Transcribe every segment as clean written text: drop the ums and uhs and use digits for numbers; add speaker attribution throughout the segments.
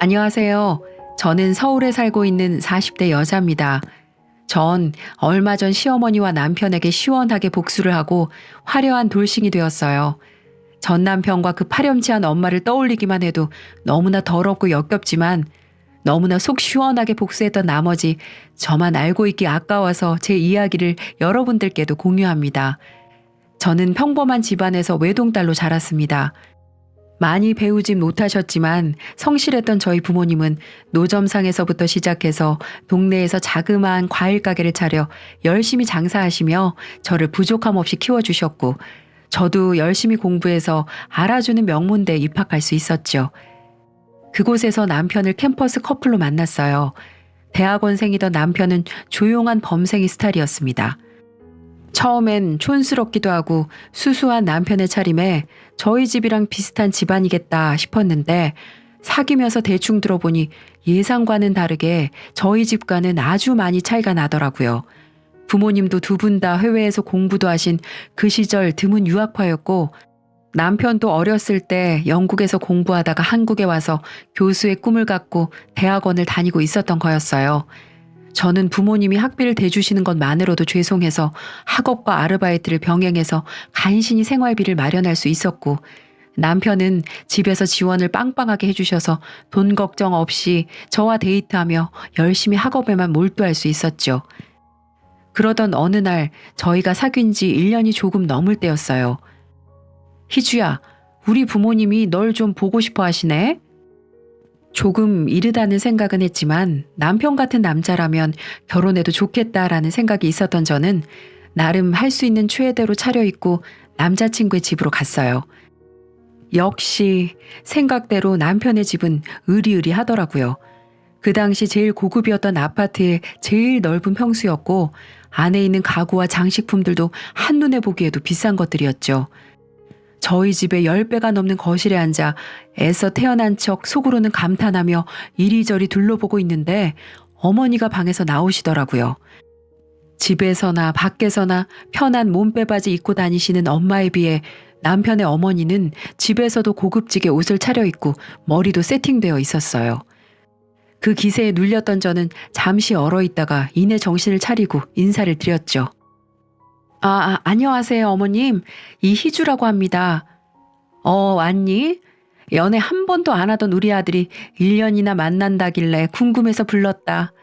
Speaker 1: 안녕하세요. 저는 서울에 살고 있는 40대 여자입니다. 전 얼마 전 시어머니와 남편에게 시원하게 복수를 하고 화려한 돌싱이 되었어요. 전 남편과 그 파렴치한 엄마를 떠올리기만 해도 너무나 더럽고 역겹지만 너무나 속 시원하게 복수했던 나머지 저만 알고 있기 아까워서 제 이야기를 여러분들께도 공유합니다. 저는 평범한 집안에서 외동딸로 자랐습니다. 많이 배우진 못하셨지만 성실했던 저희 부모님은 노점상에서부터 시작해서 동네에서 자그마한 과일 가게를 차려 열심히 장사하시며 저를 부족함 없이 키워주셨고, 저도 열심히 공부해서 알아주는 명문대에 입학할 수 있었죠. 그곳에서 남편을 캠퍼스 커플로 만났어요. 대학원생이던 남편은 조용한 범생이 스타일이었습니다. 처음엔 촌스럽기도 하고 수수한 남편의 차림에 저희 집이랑 비슷한 집안이겠다 싶었는데, 사귀면서 대충 들어보니 예상과는 다르게 저희 집과는 아주 많이 차이가 나더라고요. 부모님도 두 분 다 해외에서 공부도 하신 그 시절 드문 유학파였고, 남편도 어렸을 때 영국에서 공부하다가 한국에 와서 교수의 꿈을 갖고 대학원을 다니고 있었던 거였어요. 저는 부모님이 학비를 대주시는 것만으로도 죄송해서 학업과 아르바이트를 병행해서 간신히 생활비를 마련할 수 있었고, 남편은 집에서 지원을 빵빵하게 해주셔서 돈 걱정 없이 저와 데이트하며 열심히 학업에만 몰두할 수 있었죠. 그러던 어느 날 저희가 사귄 지 1년이 조금 넘을 때였어요. 희주야, 우리 부모님이 널 좀 보고 싶어 하시네? 조금 이르다는 생각은 했지만 남편 같은 남자라면 결혼해도 좋겠다라는 생각이 있었던 저는 나름 할 수 있는 최애대로 차려입고 남자친구의 집으로 갔어요. 역시 생각대로 남편의 집은 으리으리하더라고요. 그 당시 제일 고급이었던 아파트의 제일 넓은 평수였고, 안에 있는 가구와 장식품들도 한눈에 보기에도 비싼 것들이었죠. 저희 집에 10배가 넘는 거실에 앉아 애써 태어난 척 속으로는 감탄하며 이리저리 둘러보고 있는데 어머니가 방에서 나오시더라고요. 집에서나 밖에서나 편한 몸빼바지 입고 다니시는 엄마에 비해 남편의 어머니는 집에서도 고급지게 옷을 차려입고 머리도 세팅되어 있었어요. 그 기세에 눌렸던 저는 잠시 얼어있다가 이내 정신을 차리고 인사를 드렸죠. 안녕하세요, 어머님. 이희주라고 합니다. 왔니? 연애 한 번도 안 하던 우리 아들이 1년이나 만난다길래 궁금해서 불렀다.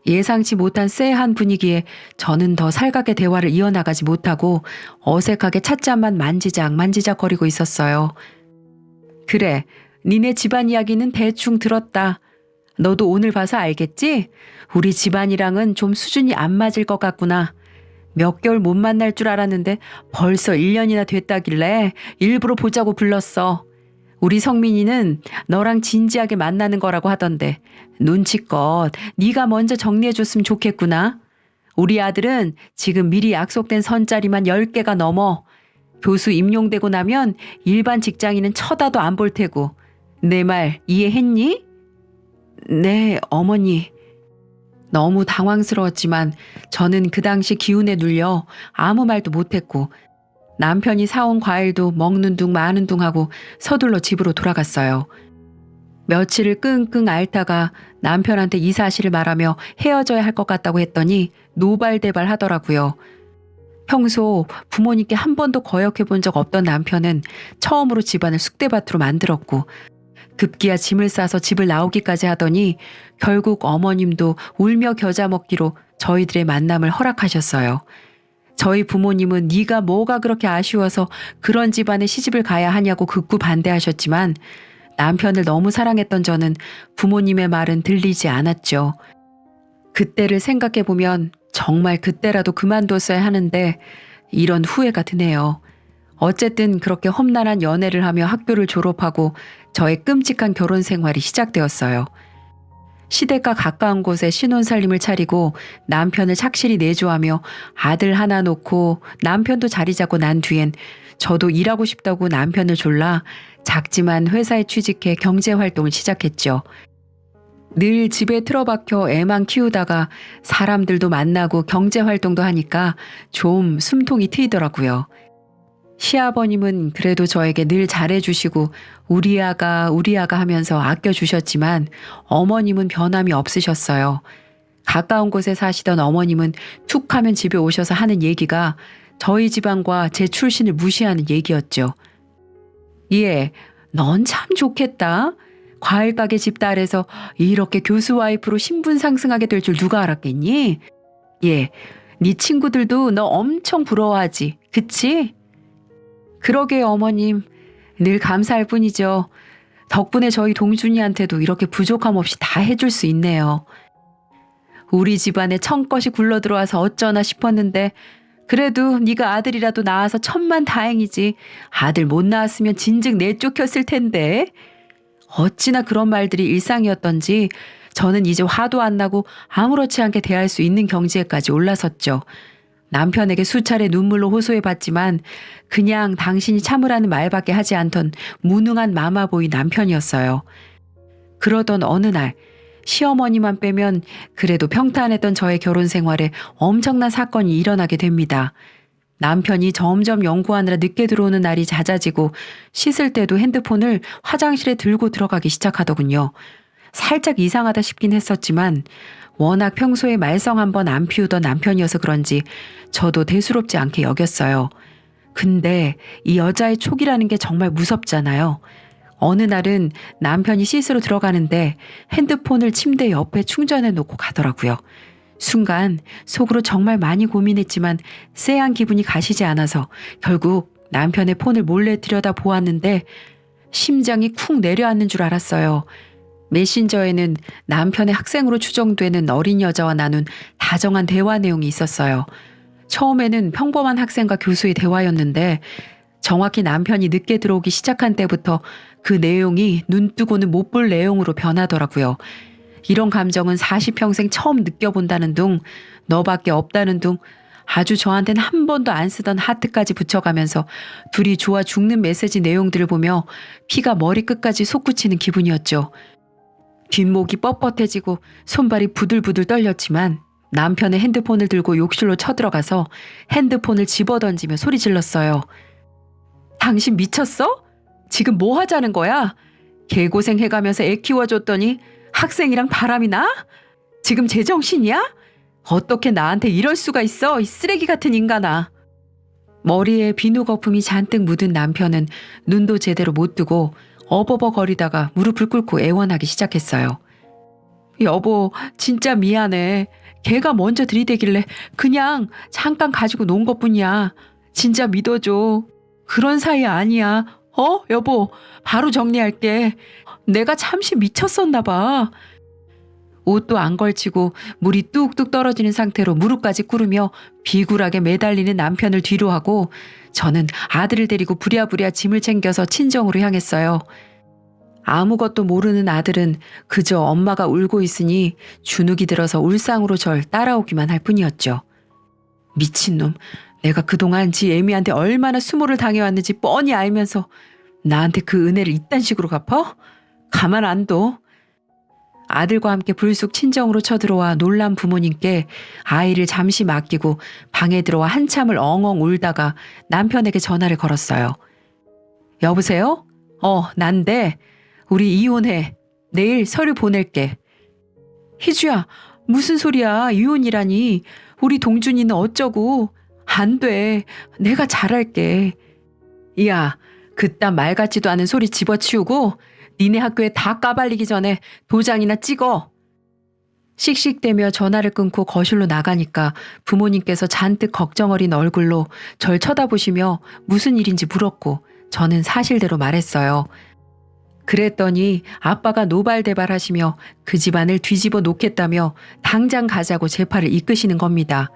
Speaker 1: 예상치 못한 쎄한 분위기에 저는 더 살갑게 대화를 이어나가지 못하고 어색하게 찻잔만 만지작거리고 있었어요. 그래, 니네 집안 이야기는 대충 들었다. 너도 오늘 봐서 알겠지? 우리 집안이랑은 좀 수준이 안 맞을 것 같구나. 몇 개월 못 만날 줄 알았는데 벌써 1년이나 됐다길래 일부러 보자고 불렀어. 우리 성민이는 너랑 진지하게 만나는 거라고 하던데 눈치껏 네가 먼저 정리해줬으면 좋겠구나. 우리 아들은 지금 미리 약속된 선자리만 10개가 넘어. 교수 임용되고 나면 일반 직장인은 쳐다도 안 볼 테고. 내 말 이해했니? 네, 어머니. 너무 당황스러웠지만 저는 그 당시 기운에 눌려 아무 말도 못했고, 남편이 사온 과일도 먹는 둥 마는 둥 하고 서둘러 집으로 돌아갔어요. 며칠을 끙끙 앓다가 남편한테 이 사실을 말하며 헤어져야 할 것 같다고 했더니 노발대발 하더라고요. 평소 부모님께 한 번도 거역해 본 적 없던 남편은 처음으로 집안을 쑥대밭으로 만들었고, 급기야 짐을 싸서 집을 나오기까지 하더니 결국 어머님도 울며 겨자 먹기로 저희들의 만남을 허락하셨어요. 저희 부모님은 네가 뭐가 그렇게 아쉬워서 그런 집안에 시집을 가야 하냐고 극구 반대하셨지만, 남편을 너무 사랑했던 저는 부모님의 말은 들리지 않았죠. 그때를 생각해보면 정말 그때라도 그만뒀어야 하는데 이런 후회가 드네요. 어쨌든 그렇게 험난한 연애를 하며 학교를 졸업하고 저의 끔찍한 결혼 생활이 시작되었어요. 시댁과 가까운 곳에 신혼살림을 차리고 남편을 착실히 내조하며 아들 하나 놓고 남편도 자리 잡고 난 뒤엔 저도 일하고 싶다고 남편을 졸라 작지만 회사에 취직해 경제활동을 시작했죠. 늘 집에 틀어박혀 애만 키우다가 사람들도 만나고 경제활동도 하니까 좀 숨통이 트이더라고요. 시아버님은 그래도 저에게 늘 잘해주시고 우리 아가 하면서 아껴주셨지만 어머님은 변함이 없으셨어요. 가까운 곳에 사시던 어머님은 툭 하면 집에 오셔서 하는 얘기가 저희 집안과 제 출신을 무시하는 얘기였죠. 예, 넌 참 좋겠다. 과일 가게 집딸에서 이렇게 교수 와이프로 신분 상승하게 될 줄 누가 알았겠니? 예, 네 친구들도 너 엄청 부러워하지. 그치? 그러게요, 어머님. 늘 감사할 뿐이죠. 덕분에 저희 동준이한테도 이렇게 부족함 없이 다 해줄 수 있네요. 우리 집안에 청껏이 굴러들어와서 어쩌나 싶었는데 그래도 네가 아들이라도 낳아서 천만 다행이지. 아들 못 낳았으면 진즉 내쫓겼을 텐데. 어찌나 그런 말들이 일상이었던지 저는 이제 화도 안 나고 아무렇지 않게 대할 수 있는 경지에까지 올라섰죠. 남편에게 수차례 눈물로 호소해봤지만 그냥 당신이 참으라는 말밖에 하지 않던 무능한 마마보이 남편이었어요. 그러던 어느 날 시어머니만 빼면 그래도 평탄했던 저의 결혼 생활에 엄청난 사건이 일어나게 됩니다. 남편이 점점 연구하느라 늦게 들어오는 날이 잦아지고 씻을 때도 핸드폰을 화장실에 들고 들어가기 시작하더군요. 살짝 이상하다 싶긴 했었지만 워낙 평소에 말썽 한번 안 피우던 남편이어서 그런지 저도 대수롭지 않게 여겼어요. 근데 이 여자의 촉이라는 게 정말 무섭잖아요. 어느 날은 남편이 씻으러 들어가는데 핸드폰을 침대 옆에 충전해 놓고 가더라고요. 순간 속으로 정말 많이 고민했지만 쎄한 기분이 가시지 않아서 결국 남편의 폰을 몰래 들여다 보았는데 심장이 쿵 내려앉는 줄 알았어요. 메신저에는 남편의 학생으로 추정되는 어린 여자와 나눈 다정한 대화 내용이 있었어요. 처음에는 평범한 학생과 교수의 대화였는데 정확히 남편이 늦게 들어오기 시작한 때부터 그 내용이 눈뜨고는 못 볼 내용으로 변하더라고요. 이런 감정은 40평생 처음 느껴본다는 둥, 너밖에 없다는 둥, 아주 저한텐 한 번도 안 쓰던 하트까지 붙여가면서 둘이 좋아 죽는 메시지 내용들을 보며 피가 머리끝까지 솟구치는 기분이었죠. 뒷목이 뻣뻣해지고 손발이 부들부들 떨렸지만 남편의 핸드폰을 들고 욕실로 쳐들어가서 핸드폰을 집어던지며 소리 질렀어요. 당신 미쳤어? 지금 뭐 하자는 거야? 개고생 해가면서 애 키워줬더니 학생이랑 바람이 나? 지금 제정신이야? 어떻게 나한테 이럴 수가 있어? 이 쓰레기 같은 인간아. 머리에 비누 거품이 잔뜩 묻은 남편은 눈도 제대로 못 뜨고 어버버거리다가 무릎을 꿇고 애원하기 시작했어요. 여보, 진짜 미안해. 걔가 먼저 들이대길래 그냥 잠깐 가지고 논 것뿐이야. 진짜 믿어줘. 그런 사이 아니야. 여보, 바로 정리할게. 내가 참시 미쳤었나 봐. 옷도 안 걸치고 물이 뚝뚝 떨어지는 상태로 무릎까지 꿇으며 비굴하게 매달리는 남편을 뒤로 하고 저는 아들을 데리고 부랴부랴 짐을 챙겨서 친정으로 향했어요. 아무것도 모르는 아들은 그저 엄마가 울고 있으니 주눅이 들어서 울상으로 절 따라오기만 할 뿐이었죠. 미친놈, 내가 그동안 지 애미한테 얼마나 수모를 당해왔는지 뻔히 알면서 나한테 그 은혜를 이딴 식으로 갚아? 가만 안 둬. 아들과 함께 불쑥 친정으로 쳐들어와 놀란 부모님께 아이를 잠시 맡기고 방에 들어와 한참을 엉엉 울다가 남편에게 전화를 걸었어요. 여보세요? 난데 우리 이혼해. 내일 서류 보낼게. 희주야, 무슨 소리야. 이혼이라니. 우리 동준이는 어쩌고. 안 돼. 내가 잘할게. 야, 그딴 말 같지도 않은 소리 집어치우고 니네 학교에 다 까발리기 전에 도장이나 찍어. 씩씩대며 전화를 끊고 거실로 나가니까 부모님께서 잔뜩 걱정 어린 얼굴로 절 쳐다보시며 무슨 일인지 물었고 저는 사실대로 말했어요. 그랬더니 아빠가 노발대발하시며 그 집안을 뒤집어 놓겠다며 당장 가자고 재판을 이끄시는 겁니다.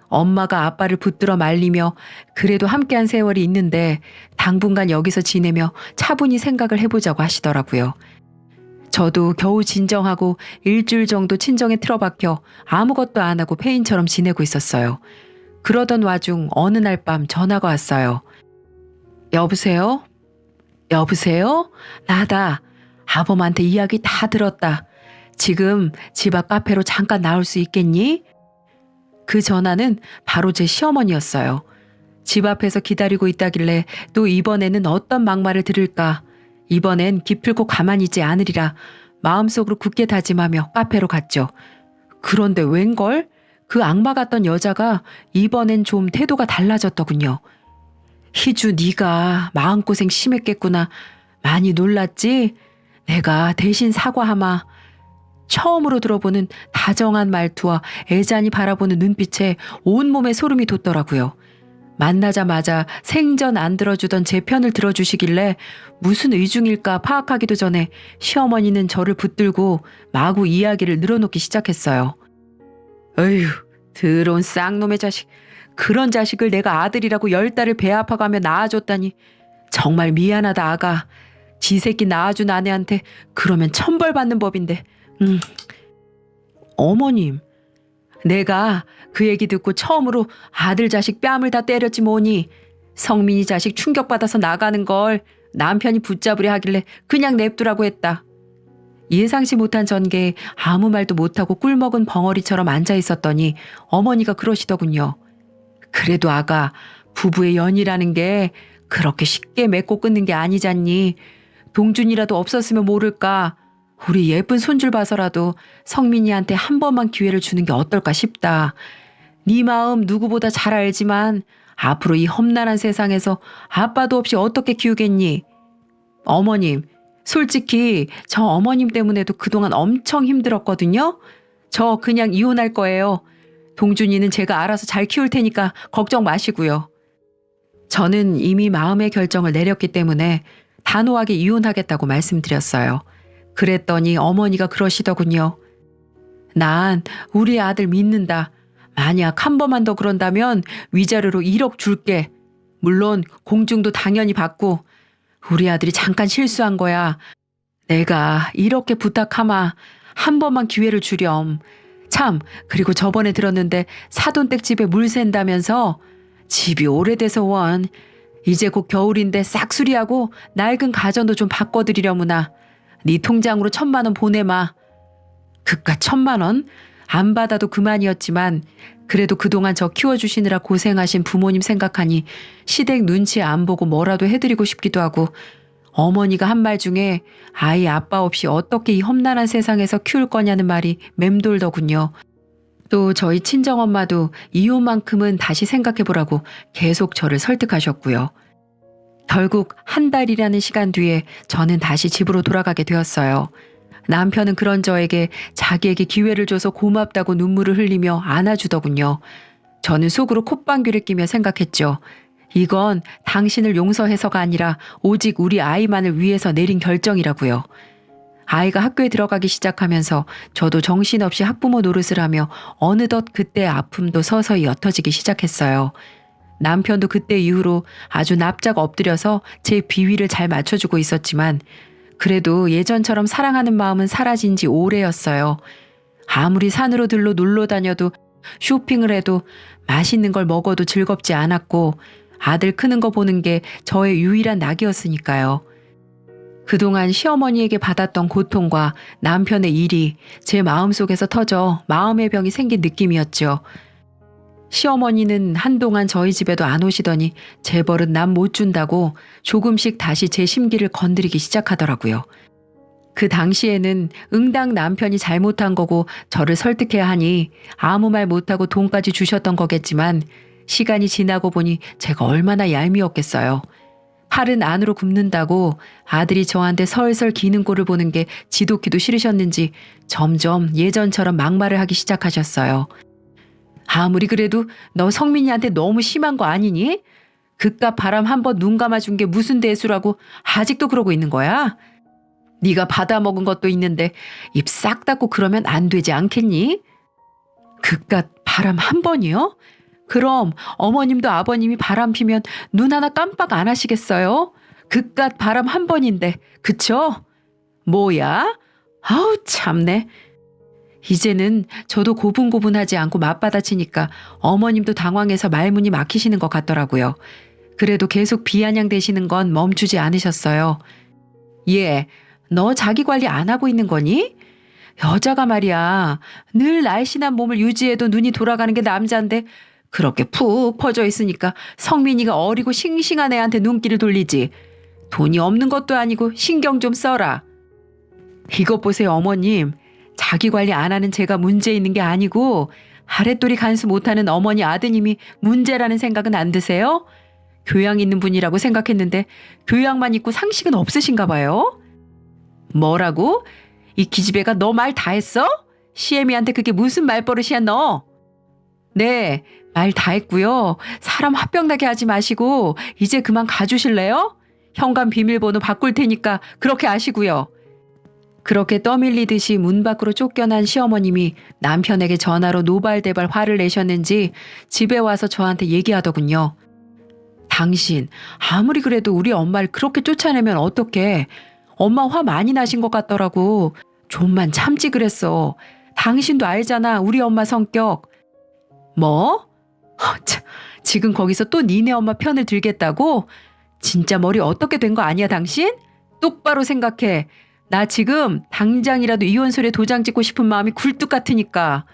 Speaker 1: 엄마가 아빠를 붙들어 말리며 그래도 함께한 세월이 있는데 당분간 여기서 지내며 차분히 생각을 해보자고 하시더라고요. 저도 겨우 진정하고 일주일 정도 친정에 틀어박혀 아무것도 안 하고 폐인처럼 지내고 있었어요. 그러던 와중 어느 날 밤 전화가 왔어요. 여보세요? 여보세요? 나다. 아범한테 이야기 다 들었다. 지금 집 앞 카페로 잠깐 나올 수 있겠니? 그 전화는 바로 제 시어머니였어요. 집 앞에서 기다리고 있다길래 또 이번에는 어떤 막말을 들을까. 이번엔 기필코 가만히 있지 않으리라 마음속으로 굳게 다짐하며 카페로 갔죠. 그런데 웬걸? 그 악마 같던 여자가 이번엔 좀 태도가 달라졌더군요. 희주, 네가 마음고생 심했겠구나. 많이 놀랐지? 내가 대신 사과하마. 처음으로 들어보는 다정한 말투와 애잔히 바라보는 눈빛에 온몸에 소름이 돋더라고요. 만나자마자 생전 안 들어주던 제 편을 들어주시길래 무슨 의중일까 파악하기도 전에 시어머니는 저를 붙들고 마구 이야기를 늘어놓기 시작했어요. 어휴, 더러운 쌍놈의 자식. 그런 자식을 내가 아들이라고 10달을 배 아파가며 낳아줬다니. 정말 미안하다 아가. 지 새끼 낳아준 아내한테 그러면 천벌 받는 법인데. 어머님, 내가 그 얘기 듣고 처음으로 아들 자식 뺨을 다 때렸지 뭐니. 성민이 자식 충격받아서 나가는 걸 남편이 붙잡으려 하길래 그냥 냅두라고 했다. 예상치 못한 전개에 아무 말도 못하고 꿀먹은 벙어리처럼 앉아 있었더니 어머니가 그러시더군요. 그래도 아가, 부부의 연이라는 게 그렇게 쉽게 맺고 끊는 게 아니잖니. 동준이라도 없었으면 모를까. 우리 예쁜 손줄 봐서라도 성민이한테 한 번만 기회를 주는 게 어떨까 싶다. 네 마음 누구보다 잘 알지만 앞으로 이 험난한 세상에서 아빠도 없이 어떻게 키우겠니? 어머님, 솔직히 저 어머님 때문에도 그동안 엄청 힘들었거든요. 저 그냥 이혼할 거예요. 동준이는 제가 알아서 잘 키울 테니까 걱정 마시고요. 저는 이미 마음의 결정을 내렸기 때문에 단호하게 이혼하겠다고 말씀드렸어요. 그랬더니 어머니가 그러시더군요. 난 우리 아들 믿는다. 만약 한 번만 더 그런다면 위자료로 1억 줄게. 물론 공증도 당연히 받고. 우리 아들이 잠깐 실수한 거야. 내가 이렇게 부탁하마. 한 번만 기회를 주렴. 참, 그리고 저번에 들었는데 사돈댁 집에 물 샌다면서. 집이 오래돼서 원. 이제 곧 겨울인데 싹 수리하고 낡은 가전도 좀 바꿔드리려무나. 네 통장으로 1,000만 원 보내마. 그깟 1,000만 원? 안 받아도 그만이었지만 그래도 그동안 저 키워주시느라 고생하신 부모님 생각하니 시댁 눈치 안 보고 뭐라도 해드리고 싶기도 하고, 어머니가 한 말 중에 아이 아빠 없이 어떻게 이 험난한 세상에서 키울 거냐는 말이 맴돌더군요. 또 저희 친정엄마도 이혼만큼은 다시 생각해보라고 계속 저를 설득하셨고요. 결국 한 달이라는 시간 뒤에 저는 다시 집으로 돌아가게 되었어요. 남편은 그런 저에게 자기에게 기회를 줘서 고맙다고 눈물을 흘리며 안아주더군요. 저는 속으로 콧방귀를 끼며 생각했죠. 이건 당신을 용서해서가 아니라 오직 우리 아이만을 위해서 내린 결정이라고요. 아이가 학교에 들어가기 시작하면서 저도 정신없이 학부모 노릇을 하며 어느덧 그때 아픔도 서서히 옅어지기 시작했어요. 남편도 그때 이후로 아주 납작 엎드려서 제 비위를 잘 맞춰주고 있었지만 그래도 예전처럼 사랑하는 마음은 사라진 지 오래였어요. 아무리 산으로 들러 놀러 다녀도 쇼핑을 해도 맛있는 걸 먹어도 즐겁지 않았고 아들 크는 거 보는 게 저의 유일한 낙이었으니까요. 그동안 시어머니에게 받았던 고통과 남편의 일이 제 마음속에서 터져 마음의 병이 생긴 느낌이었죠. 시어머니는 한동안 저희 집에도 안 오시더니 제 벌은 남 못 준다고 조금씩 다시 제 심기를 건드리기 시작하더라고요. 그 당시에는 응당 남편이 잘못한 거고 저를 설득해야 하니 아무 말 못하고 돈까지 주셨던 거겠지만 시간이 지나고 보니 제가 얼마나 얄미웠겠어요. 팔은 안으로 굽는다고 아들이 저한테 설설 기는 꼴을 보는 게 지독히도 싫으셨는지 점점 예전처럼 막말을 하기 시작하셨어요. 아무리 그래도 너 성민이한테 너무 심한 거 아니니? 그깟 바람 한 번 눈 감아준 게 무슨 대수라고 아직도 그러고 있는 거야? 네가 받아먹은 것도 있는데 입 싹 닫고 그러면 안 되지 않겠니? 그깟 바람 한 번이요? 그럼 어머님도 아버님이 바람 피면 눈 하나 깜빡 안 하시겠어요? 그깟 바람 한 번인데, 그쵸? 뭐야? 아우 참네. 이제는 저도 고분고분하지 않고 맞받아치니까 어머님도 당황해서 말문이 막히시는 것 같더라고요. 그래도 계속 비아냥대시는 건 멈추지 않으셨어요. 얘, 너 자기 관리 안 하고 있는 거니? 여자가 말이야, 늘 날씬한 몸을 유지해도 눈이 돌아가는 게 남자인데 그렇게 푹 퍼져 있으니까 성민이가 어리고 싱싱한 애한테 눈길을 돌리지. 돈이 없는 것도 아니고 신경 좀 써라. 이것 보세요, 어머님. 자기 관리 안 하는 제가 문제 있는 게 아니고 아랫돌이 간수 못하는 어머니 아드님이 문제라는 생각은 안 드세요? 교양 있는 분이라고 생각했는데 교양만 있고 상식은 없으신가 봐요. 뭐라고? 이 기집애가 너 말 다 했어? 시애미한테 그게 무슨 말버릇이야 너? 네, 말 다 했고요. 사람 화병나게 하지 마시고 이제 그만 가주실래요? 현관 비밀번호 바꿀 테니까 그렇게 아시고요. 그렇게 떠밀리듯이 문 밖으로 쫓겨난 시어머님이 남편에게 전화로 노발대발 화를 내셨는지 집에 와서 저한테 얘기하더군요. 당신 아무리 그래도 우리 엄마를 그렇게 쫓아내면 어떡해. 엄마 화 많이 나신 것 같더라고. 좀만 참지 그랬어. 당신도 알잖아 우리 엄마 성격. 뭐? 참, 지금 거기서 또 니네 엄마 편을 들겠다고? 진짜 머리 어떻게 된 거 아니야 당신? 똑바로 생각해. 나 지금 당장이라도 이혼설에 도장 찍고 싶은 마음이 굴뚝 같으니까.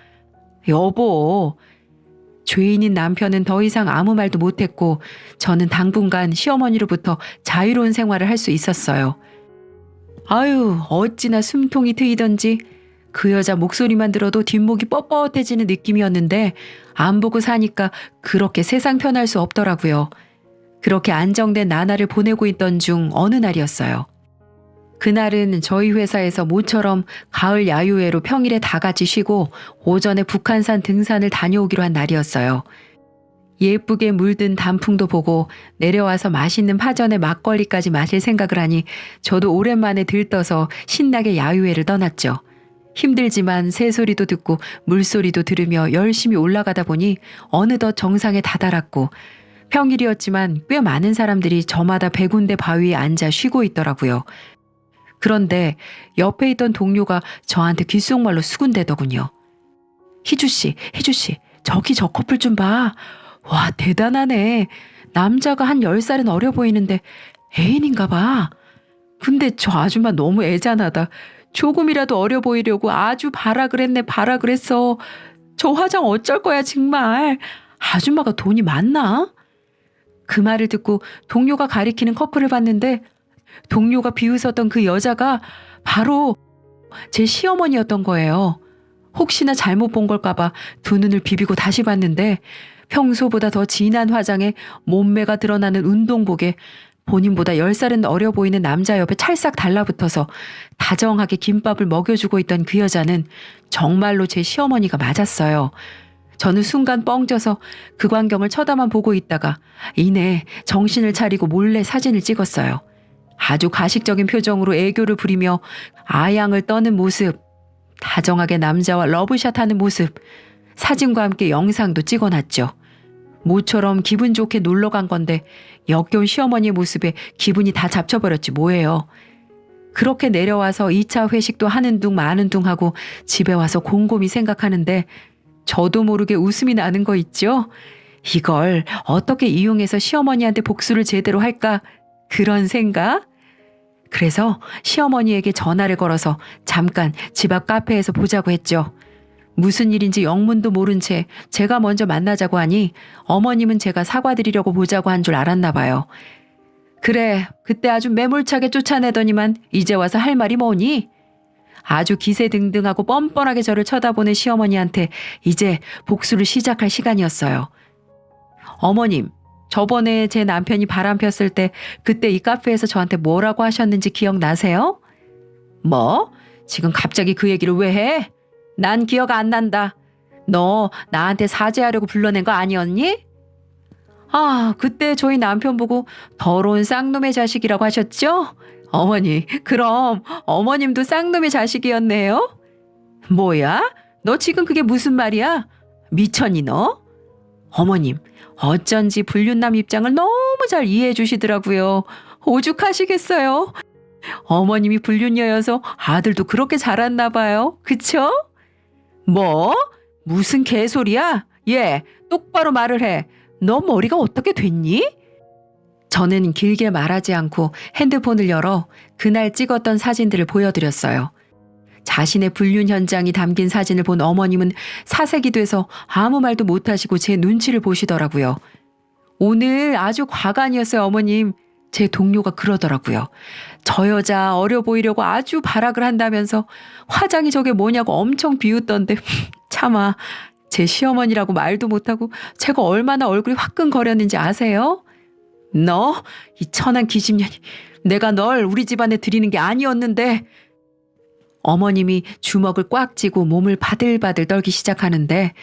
Speaker 1: 여보. 죄인인 남편은 더 이상 아무 말도 못했고 저는 당분간 시어머니로부터 자유로운 생활을 할 수 있었어요. 아유, 어찌나 숨통이 트이던지 그 여자 목소리만 들어도 뒷목이 뻣뻣해지는 느낌이었는데 안 보고 사니까 그렇게 세상 편할 수 없더라고요. 그렇게 안정된 나날을 보내고 있던 중 어느 날이었어요. 그날은 저희 회사에서 모처럼 가을 야유회로 평일에 다 같이 쉬고 오전에 북한산 등산을 다녀오기로 한 날이었어요. 예쁘게 물든 단풍도 보고 내려와서 맛있는 파전에 막걸리까지 마실 생각을 하니 저도 오랜만에 들떠서 신나게 야유회를 떠났죠. 힘들지만 새소리도 듣고 물소리도 들으며 열심히 올라가다 보니 어느덧 정상에 다다랐고 평일이었지만 꽤 많은 사람들이 저마다 100군데 바위에 앉아 쉬고 있더라고요. 그런데 옆에 있던 동료가 저한테 귓속말로 수군대더군요. 희주씨, 저기 저 커플 좀 봐. 와, 대단하네. 남자가 한 10살은 어려 보이는데 애인인가 봐. 근데 저 아줌마 너무 애잔하다. 조금이라도 어려 보이려고 아주 발악을 했어. 저 화장 어쩔 거야 정말. 아줌마가 돈이 많나? 그 말을 듣고 동료가 가리키는 커플을 봤는데 동료가 비웃었던 그 여자가 바로 제 시어머니였던 거예요. 혹시나 잘못 본 걸까봐 두 눈을 비비고 다시 봤는데 평소보다 더 진한 화장에 몸매가 드러나는 운동복에 본인보다 10살은 어려 보이는 남자 옆에 찰싹 달라붙어서 다정하게 김밥을 먹여주고 있던 그 여자는 정말로 제 시어머니가 맞았어요. 저는 순간 뻥져서 그 광경을 쳐다만 보고 있다가 이내 정신을 차리고 몰래 사진을 찍었어요. 아주 가식적인 표정으로 애교를 부리며 아양을 떠는 모습, 다정하게 남자와 러브샷하는 모습, 사진과 함께 영상도 찍어놨죠. 모처럼 기분 좋게 놀러 간 건데 역겨운 시어머니의 모습에 기분이 다 잡쳐버렸지 뭐예요. 그렇게 내려와서 2차 회식도 하는 둥 마는 둥 하고 집에 와서 곰곰이 생각하는데 저도 모르게 웃음이 나는 거 있죠? 이걸 어떻게 이용해서 시어머니한테 복수를 제대로 할까? 그런 생각? 그래서 시어머니에게 전화를 걸어서 잠깐 집 앞 카페에서 보자고 했죠. 무슨 일인지 영문도 모른 채 제가 먼저 만나자고 하니 어머님은 제가 사과드리려고 보자고 한 줄 알았나 봐요. 그래, 그때 아주 매몰차게 쫓아내더니만 이제 와서 할 말이 뭐니? 아주 기세등등하고 뻔뻔하게 저를 쳐다보는 시어머니한테 이제 복수를 시작할 시간이었어요. 어머님, 저번에 제 남편이 바람 폈을 때 그때 이 카페에서 저한테 뭐라고 하셨는지 기억나세요? 뭐? 지금 갑자기 그 얘기를 왜 해? 난 기억 안 난다. 너 나한테 사죄하려고 불러낸 거 아니었니? 아, 그때 저희 남편 보고 더러운 쌍놈의 자식이라고 하셨죠? 어머니, 그럼 어머님도 쌍놈의 자식이었네요? 뭐야? 너 지금 그게 무슨 말이야? 미쳤니 너? 어머님, 어쩐지 불륜남 입장을 너무 잘 이해해 주시더라고요. 오죽하시겠어요? 어머님이 불륜녀여서 아들도 그렇게 자랐나 봐요. 그쵸? 뭐? 무슨 개소리야? 얘, 똑바로 말을 해. 너 머리가 어떻게 됐니? 저는 길게 말하지 않고 핸드폰을 열어 그날 찍었던 사진들을 보여드렸어요. 자신의 불륜 현장이 담긴 사진을 본 어머님은 사색이 돼서 아무 말도 못하시고 제 눈치를 보시더라고요. 오늘 아주 과간이었어요, 어머님. 제 동료가 그러더라고요. 저 여자 어려 보이려고 아주 발악을 한다면서 화장이 저게 뭐냐고 엄청 비웃던데 차마 제 시어머니라고 말도 못하고 제가 얼마나 얼굴이 화끈거렸는지 아세요? 너, 이 천한 기집년이, 내가 널 우리 집안에 들이는 게 아니었는데. 어머님이 주먹을 꽉 쥐고 몸을 바들바들 떨기 시작하는데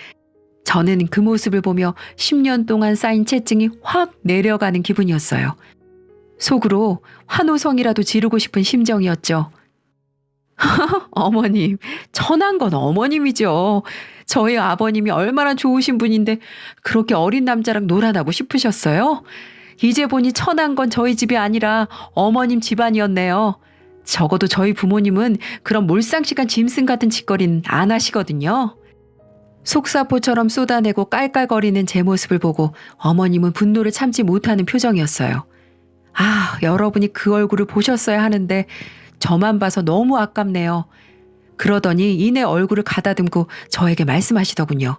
Speaker 1: 저는 그 모습을 보며 10년 동안 쌓인 채증이 확 내려가는 기분이었어요. 속으로 환호성이라도 지르고 싶은 심정이었죠. 어머님, 천한 건 어머님이죠. 저희 아버님이 얼마나 좋으신 분인데 그렇게 어린 남자랑 놀아나고 싶으셨어요? 이제 보니 천한 건 저희 집이 아니라 어머님 집안이었네요. 적어도 저희 부모님은 그런 몰상식한 짐승 같은 짓거리는 안 하시거든요. 속사포처럼 쏟아내고 깔깔거리는 제 모습을 보고 어머님은 분노를 참지 못하는 표정이었어요. 아, 여러분이 그 얼굴을 보셨어야 하는데 저만 봐서 너무 아깝네요. 그러더니 이내 얼굴을 가다듬고 저에게 말씀하시더군요.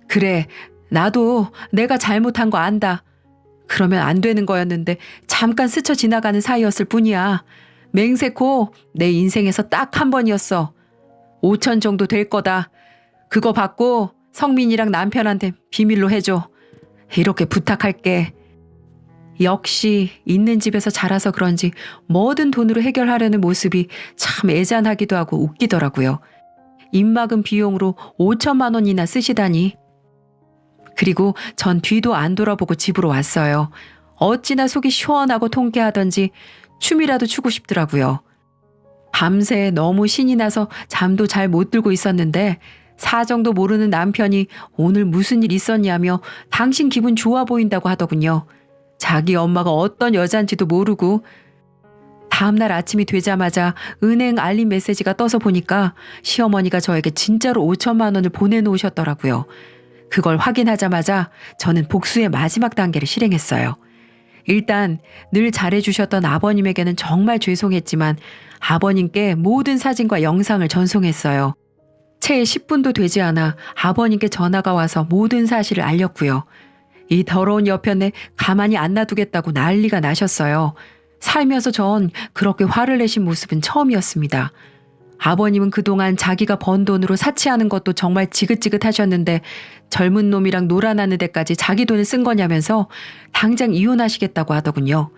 Speaker 1: 그래, 나도 내가 잘못한 거 안다. 그러면 안 되는 거였는데 잠깐 스쳐 지나가는 사이였을 뿐이야. 맹세코 내 인생에서 딱 한 번이었어. 5천 정도 될 거다. 그거 받고 성민이랑 남편한테 비밀로 해줘. 이렇게 부탁할게. 역시 있는 집에서 자라서 그런지 뭐든 돈으로 해결하려는 모습이 참 애잔하기도 하고 웃기더라고요. 입막은 비용으로 5천만 원이나 쓰시다니. 그리고 전 뒤도 안 돌아보고 집으로 왔어요. 어찌나 속이 시원하고 통쾌하던지 춤이라도 추고 싶더라고요. 밤새 너무 신이 나서 잠도 잘 못 들고 있었는데 사정도 모르는 남편이 오늘 무슨 일 있었냐며 당신 기분 좋아 보인다고 하더군요. 자기 엄마가 어떤 여잔지도 모르고. 다음날 아침이 되자마자 은행 알림 메시지가 떠서 보니까 시어머니가 저에게 진짜로 5천만 원을 보내놓으셨더라고요. 그걸 확인하자마자 저는 복수의 마지막 단계를 실행했어요. 일단 늘 잘해주셨던 아버님에게는 정말 죄송했지만 아버님께 모든 사진과 영상을 전송했어요. 채 10분도 되지 않아 아버님께 전화가 와서 모든 사실을 알렸고요. 이 더러운 여편네 가만히 안 놔두겠다고 난리가 나셨어요. 살면서 전 그렇게 화를 내신 모습은 처음이었습니다. 아버님은 그동안 자기가 번 돈으로 사치하는 것도 정말 지긋지긋하셨는데 젊은 놈이랑 놀아나는 데까지 자기 돈을 쓴 거냐면서 당장 이혼하시겠다고 하더군요.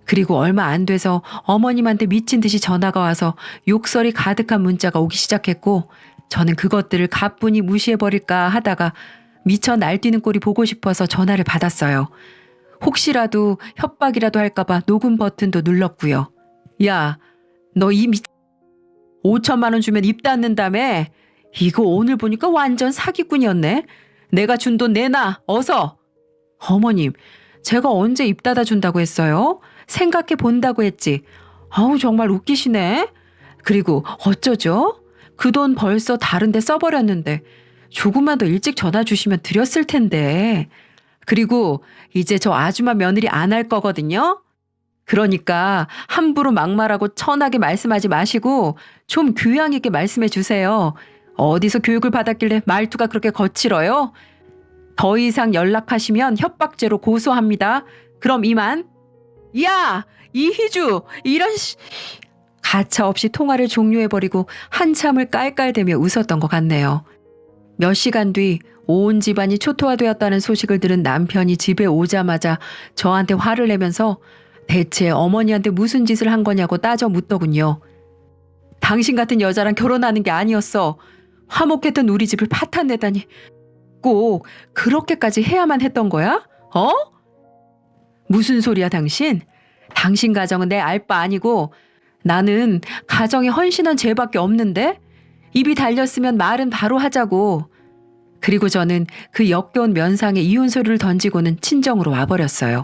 Speaker 1: 그리고 얼마 안 돼서 어머님한테 미친 듯이 전화가 와서 욕설이 가득한 문자가 오기 시작했고 저는 그것들을 가뿐히 무시해버릴까 하다가 미쳐 날뛰는 꼴이 보고 싶어서 전화를 받았어요. 혹시라도 협박이라도 할까봐 녹음 버튼도 눌렀고요. 야, 너 이 5천만 원 주면 입 닫는다며? 이거 오늘 보니까 완전 사기꾼이었네. 내가 준 돈 내놔, 어서. 어머님, 제가 언제 입 닫아준다고 했어요? 생각해 본다고 했지. 아우, 정말 웃기시네. 그리고 어쩌죠? 그 돈 벌써 다른 데 써버렸는데 조금만 더 일찍 전화 주시면 드렸을 텐데. 그리고 이제 저 아줌마 며느리 안 할 거거든요. 그러니까 함부로 막말하고 천하게 말씀하지 마시고 좀 교양 있게 말씀해 주세요. 어디서 교육을 받았길래 말투가 그렇게 거칠어요? 더 이상 연락하시면 협박죄로 고소합니다. 그럼 이만. 야! 이희주! 이런 가차없이 통화를 종료해버리고 한참을 깔깔대며 웃었던 것 같네요. 몇 시간 뒤 온 집안이 초토화되었다는 소식을 들은 남편이 집에 오자마자 저한테 화를 내면서 대체 어머니한테 무슨 짓을 한 거냐고 따져 묻더군요. 당신 같은 여자랑 결혼하는 게 아니었어. 화목했던 우리 집을 파탄내다니. 꼭 그렇게까지 해야만 했던 거야? 어? 무슨 소리야 당신? 당신 가정은 내 알 바 아니고 나는 가정에 헌신한 죄밖에 없는데? 입이 달렸으면 말은 바로 하자고. 그리고 저는 그 역겨운 면상에 이혼 소리를 던지고는 친정으로 와버렸어요.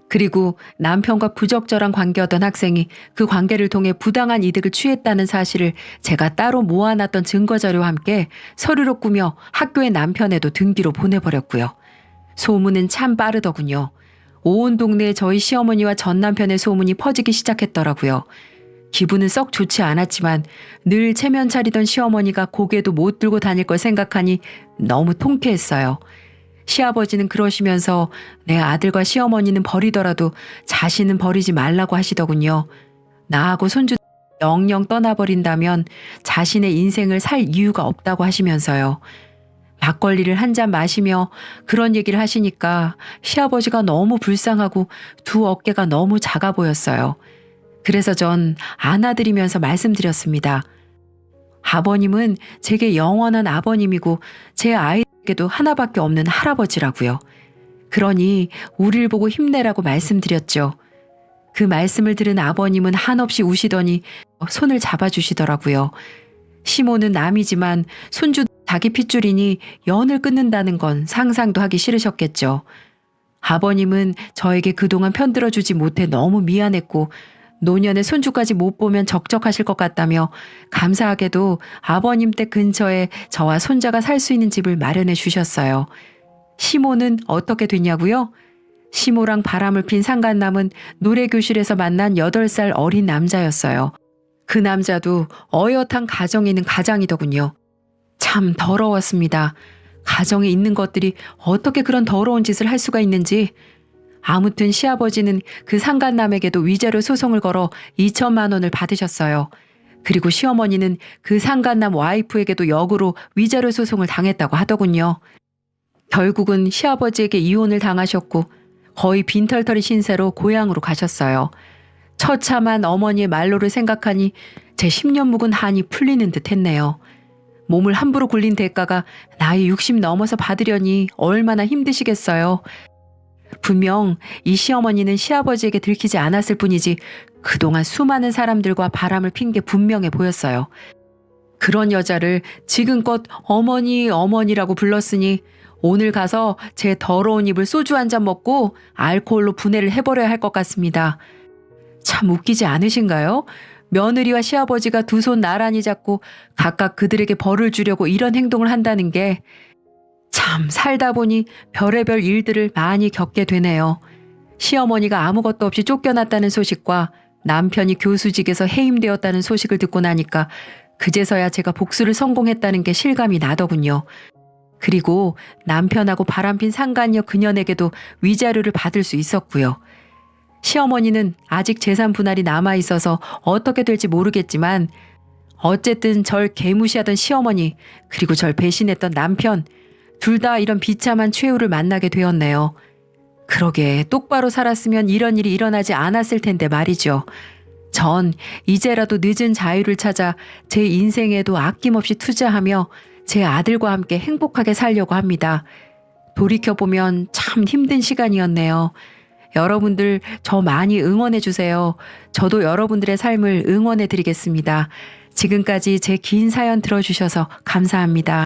Speaker 1: 그리고 남편과 부적절한 관계였던 학생이 그 관계를 통해 부당한 이득을 취했다는 사실을 제가 따로 모아놨던 증거자료와 함께 서류로 꾸며 학교의 남편에도 등기로 보내버렸고요. 소문은 참 빠르더군요. 온 동네에 저희 시어머니와 전 남편의 소문이 퍼지기 시작했더라고요. 기분은 썩 좋지 않았지만 늘 체면 차리던 시어머니가 고개도 못 들고 다닐 걸 생각하니 너무 통쾌했어요. 시아버지는 그러시면서 내 아들과 시어머니는 버리더라도 자신은 버리지 말라고 하시더군요. 나하고 손주 영영 떠나버린다면 자신의 인생을 살 이유가 없다고 하시면서요. 막걸리를 한 잔 마시며 그런 얘기를 하시니까 시아버지가 너무 불쌍하고 두 어깨가 너무 작아 보였어요. 그래서 전 안아드리면서 말씀드렸습니다. 아버님은 제게 영원한 아버님이고 제 아이에게도 하나밖에 없는 할아버지라고요. 그러니 우리를 보고 힘내라고 말씀드렸죠. 그 말씀을 들은 아버님은 한없이 우시더니 손을 잡아주시더라고요. 시모는 남이지만 손주 자기 핏줄이니 연을 끊는다는 건 상상도 하기 싫으셨겠죠. 아버님은 저에게 그동안 편들어주지 못해 너무 미안했고 노년에 손주까지 못 보면 적적하실 것 같다며 감사하게도 아버님 댁 근처에 저와 손자가 살 수 있는 집을 마련해 주셨어요. 시모는 어떻게 됐냐고요? 시모랑 바람을 핀 상간남은 노래교실에서 만난 8살 어린 남자였어요. 그 남자도 어엿한 가정에 있는 가장이더군요. 참 더러웠습니다. 가정에 있는 것들이 어떻게 그런 더러운 짓을 할 수가 있는지. 아무튼 시아버지는 그 상간남에게도 위자료 소송을 걸어 2천만 원을 받으셨어요. 그리고 시어머니는 그 상간남 와이프에게도 역으로 위자료 소송을 당했다고 하더군요. 결국은 시아버지에게 이혼을 당하셨고 거의 빈털터리 신세로 고향으로 가셨어요. 처참한 어머니의 말로를 생각하니 제 10년 묵은 한이 풀리는 듯 했네요. 몸을 함부로 굴린 대가가 나이 60 넘어서 받으려니 얼마나 힘드시겠어요. 분명 이 시어머니는 시아버지에게 들키지 않았을 뿐이지 그동안 수많은 사람들과 바람을 핀 게 분명해 보였어요. 그런 여자를 지금껏 어머니라고 불렀으니 오늘 가서 제 더러운 입을 소주 한 잔 먹고 알코올로 분해를 해버려야 할 것 같습니다. 참 웃기지 않으신가요? 며느리와 시아버지가 두 손 나란히 잡고 각각 그들에게 벌을 주려고 이런 행동을 한다는 게 참 살다 보니 별의별 일들을 많이 겪게 되네요. 시어머니가 아무것도 없이 쫓겨났다는 소식과 남편이 교수직에서 해임되었다는 소식을 듣고 나니까 그제서야 제가 복수를 성공했다는 게 실감이 나더군요. 그리고 남편하고 바람핀 상간녀 그년에게도 위자료를 받을 수 있었고요. 시어머니는 아직 재산 분할이 남아있어서 어떻게 될지 모르겠지만 어쨌든 절 개무시하던 시어머니 그리고 절 배신했던 남편 둘 다 이런 비참한 최후를 만나게 되었네요. 그러게 똑바로 살았으면 이런 일이 일어나지 않았을 텐데 말이죠. 전 이제라도 늦은 자유를 찾아 제 인생에도 아낌없이 투자하며 제 아들과 함께 행복하게 살려고 합니다. 돌이켜보면 참 힘든 시간이었네요. 여러분들 저 많이 응원해 주세요. 저도 여러분들의 삶을 응원해 드리겠습니다. 지금까지 제 긴 사연 들어주셔서 감사합니다.